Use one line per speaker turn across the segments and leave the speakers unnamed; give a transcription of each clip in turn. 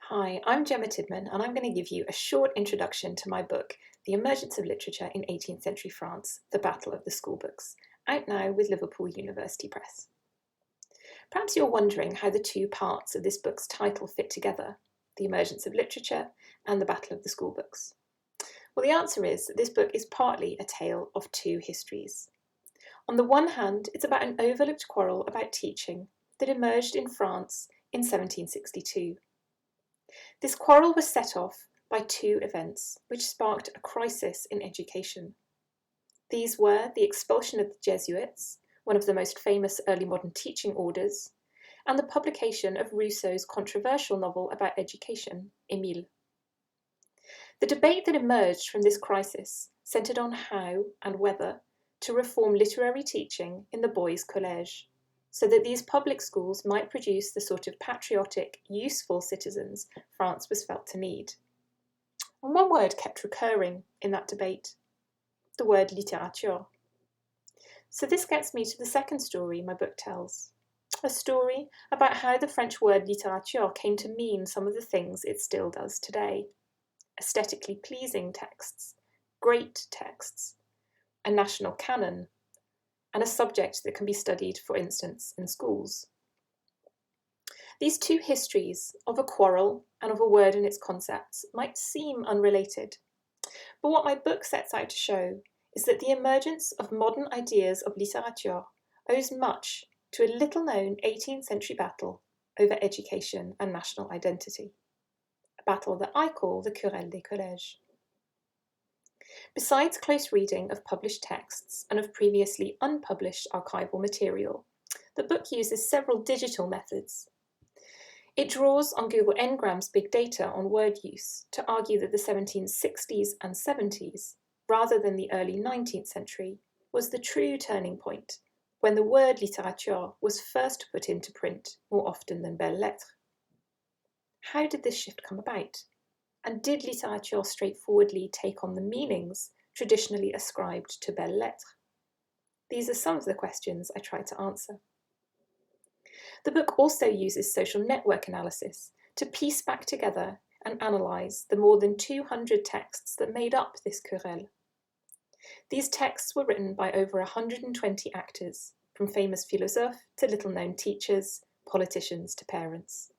Hi, I'm Gemma Tidman, and I'm going to give you a short introduction to my book, The Emergence of Literature in 18th-Century France, The Battle of the Schoolbooks, out now with Liverpool University Press. Perhaps you're wondering how the two parts of this book's title fit together, The Emergence of Literature and The Battle of the Schoolbooks. Well, the answer is that this book is partly a tale of two histories. On the one hand, it's about an overlooked quarrel about teaching that emerged in France in 1762. This quarrel was set off by two events which sparked a crisis in education. These were the expulsion of the Jesuits, one of the most famous early modern teaching orders, and the publication of Rousseau's controversial novel about education, Émile. The debate that emerged from this crisis centred on how and whether to reform literary teaching in the boys' collège, so that these public schools might produce the sort of patriotic, useful citizens France was felt to need. And one word kept recurring in that debate, the word littérature. So this gets me to the second story my book tells, a story about how the French word littérature came to mean some of the things it still does today. Aesthetically pleasing texts, great texts, a national canon, and a subject that can be studied, for instance, in schools. These two histories of a quarrel and of a word and its concepts might seem unrelated, but what my book sets out to show is that the emergence of modern ideas of littérature owes much to a little-known 18th-century battle over education and national identity, a battle that I call the Querelle des Collèges. Besides close reading of published texts and of previously unpublished archival material, the book uses several digital methods. It draws on Google Ngram's big data on word use to argue that the 1760s and 70s, rather than the early 19th century, was the true turning point, when the word littérature was first put into print more often than belles lettres. How did this shift come about? And did littérature straightforwardly take on the meanings traditionally ascribed to belles lettres? These are some of the questions I try to answer. The book also uses social network analysis to piece back together and analyse the more than 200 texts that made up this querelle. These texts were written by over 120 actors, from famous philosophes to little-known teachers, politicians to parents.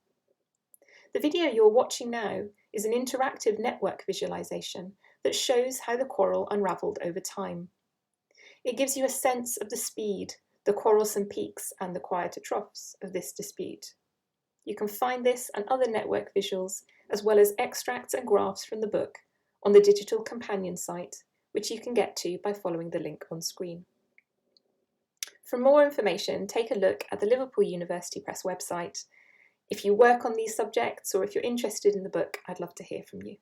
The video you're watching now is an interactive network visualization that shows how the quarrel unravelled over time. It gives you a sense of the speed, the quarrelsome peaks and the quieter troughs of this dispute. You can find this and other network visuals, as well as extracts and graphs from the book, on the digital companion site, which you can get to by following the link on screen. For more information, take a look at the Liverpool University Press website. If you work on these subjects or if you're interested in the book, I'd love to hear from you.